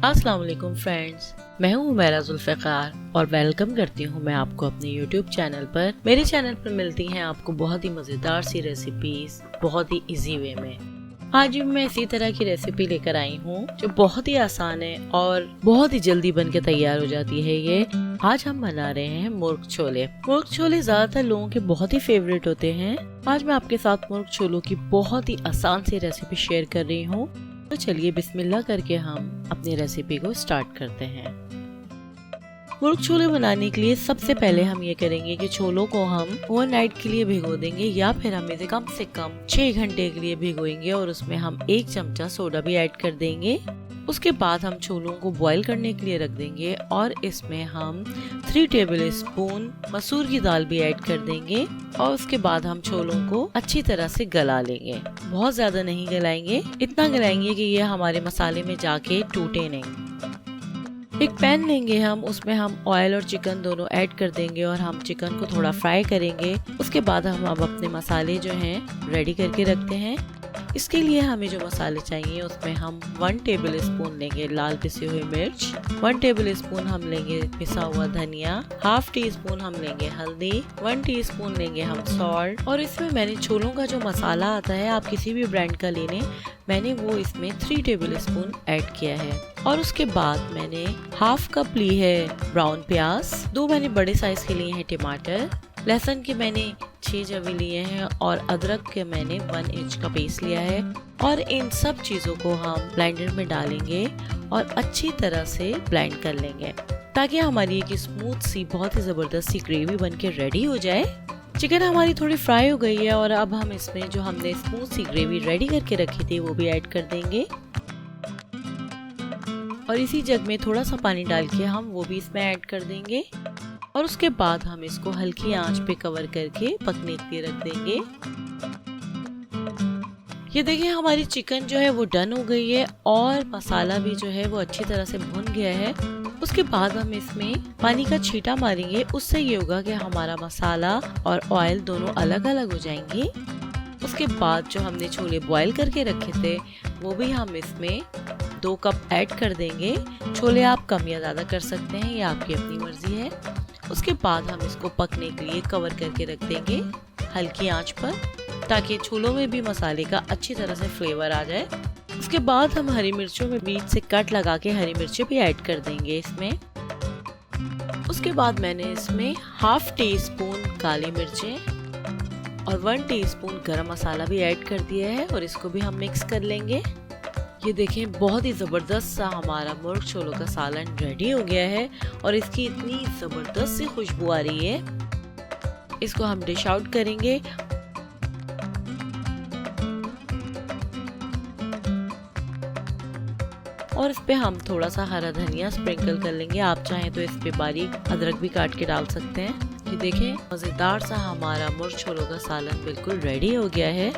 अस्सलाम वालेकुम फ्रेंड्स, मैं हूँ उमैरा जुल्फ़िकार और वेलकम करती हूँ मैं आपको अपने YouTube चैनल पर। मेरे चैनल पर मिलती हैं आपको बहुत ही मज़ेदार सी रेसिपीज बहुत ही इजी वे में। आज भी मैं इसी तरह की रेसिपी लेकर आई हूँ जो बहुत ही आसान है और बहुत ही जल्दी बन के तैयार हो जाती है। ये आज हम बना रहे हैं मुर्ग छोले। मुर्ग छोले ज्यादातर लोगों के बहुत ही फेवरेट होते हैं। आज मैं आपके साथ मुर्ग छोलों की बहुत ही आसान सी रेसिपी शेयर कर रही हूँ। तो चलिए बिस्मिल्लाह करके हम अपनी रेसिपी को स्टार्ट करते हैं। मुर्ग छोले बनाने के लिए सबसे पहले हम ये करेंगे कि छोलों को हम ओवरनाइट के लिए भिगो देंगे या फिर हम इसे कम से कम 6 घंटे के लिए भिगोएंगे और उसमें हम 1 चमचा सोडा भी ऐड कर देंगे। उसके बाद हम छोलों को बॉईल करने के लिए रख देंगे और इसमें हम 3 टेबल स्पून मसूर की दाल भी ऐड कर देंगे और उसके बाद हम छोलों को अच्छी तरह से गला लेंगे। बहुत ज्यादा नहीं गलाएंगे, इतना गलाएंगे कि ये हमारे मसाले में जाके टूटे नहीं। एक पैन लेंगे हम, उसमें हम ऑयल और चिकन दोनों ऐड कर देंगे और हम चिकन को थोड़ा फ्राई करेंगे। उसके बाद हम अब अपने मसाले जो हैं रेडी करके रखते हैं। इसके लिए हमें जो मसाले चाहिए उसमें हम 1 टेबल स्पून लेंगे लाल पिसी हुई मिर्च, 1 टेबल स्पून हम लेंगे पिसा हुआ धनिया, ½ टी स्पून हम लेंगे हल्दी, 1 टीस्पून लेंगे हम सॉल्ट और इसमें मैंने छोलों का जो मसाला आता है आप किसी भी ब्रांड का ले लें, मैंने वो इसमें 3 टेबल स्पून ऐड किया है। और उसके बाद मैंने ½ कप ली है ब्राउन प्याज, 2 मैंने बड़े साइज के लिए हैं टमाटर, लहसुन के मैंने 6 जवे लिए हैं और अदरक के मैंने 1 इंच का पीस लिया है। और इन सब चीजों को हम ब्लेंडर में डालेंगे और अच्छी तरह से ब्लेंड कर लेंगे ताकि हमारी एक स्मूथ सी बहुत ही जबरदस्त सी ग्रेवी बन के रेडी हो जाए। चिकन हमारी थोड़ी फ्राई हो गई है और अब हम इसमें जो हमने स्मूथ सी ग्रेवी रेडी करके रखी थी वो भी ऐड कर देंगे और इसी जग में थोड़ा सा पानी डाल के हम वो भी इसमें ऐड कर देंगे और उसके बाद हम इसको हल्की आंच पे कवर करके पकने के लिए रख देंगे। ये देखिए हमारी चिकन जो है वो डन हो गई है और मसाला भी जो है वो अच्छी तरह से भुन गया है। उसके बाद हम इसमें पानी का छींटा मारेंगे, उससे ये होगा कि हमारा मसाला और ऑयल दोनों अलग अलग हो जाएंगे। उसके बाद जो हमने छोले बॉईल करके रखे थे वो भी हम इसमें 2 कप ऐड कर देंगे। छोले आप कम या ज्यादा कर सकते हैं, ये आपकी अपनी मर्जी है। उसके बाद हम इसको पकने के लिए कवर करके रख देंगे हल्की आंच पर ताकि छोलों में भी मसाले का अच्छी तरह से फ्लेवर आ जाए। उसके बाद हम हरी मिर्चों में बीच से कट लगा के हरी मिर्चें भी ऐड कर देंगे इसमें। उसके बाद मैंने इसमें ½ टीस्पून काली मिर्चें और 1 टीस्पून गरम मसाला भी ऐड कर दिया है और इसको भी हम मिक्स कर लेंगे। ये देखें बहुत ही ज़बरदस्त सा हमारा मुर्ग छोलों का सालन रेडी हो गया है और इसकी इतनी ज़बरदस्त सी खुशबू आ रही है। इसको हम डिश आउट करेंगे और इस पे हम थोड़ा सा हरा धनिया स्प्रिंकल कर लेंगे। आप चाहें तो इस पे बारीक अदरक भी काट के डाल सकते हैं। ये देखें मज़ेदार सा हमारा मुर्ग छोलों का सालन बिल्कुल रेडी हो गया है।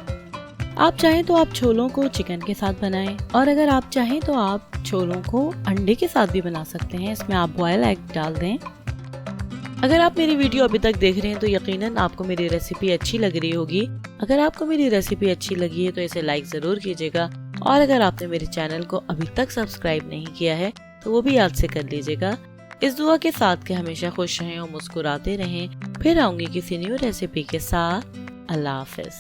आप चाहें तो आप छोलों को चिकन के साथ बनाएं और अगर आप चाहें तो आप छोलों को अंडे के साथ भी बना सकते हैं। इसमें आप बॉयल एग डाल दें। अगर आप मेरी वीडियो अभी तक देख रहे हैं तो यकीनन आपको मेरी रेसिपी अच्छी लग रही होगी। अगर आपको मेरी रेसिपी अच्छी लगी है तो इसे लाइक जरूर कीजिएगा और अगर आपने मेरे चैनल को अभी तक सब्सक्राइब नहीं किया है तो वो भी याद से कर लीजिएगा। इस दुआ के साथ कि हमेशा खुश रहें और मुस्कुराते रहें। फिर आऊंगी किसी न्यू रेसिपी के साथ। अल्लाह हाफिज।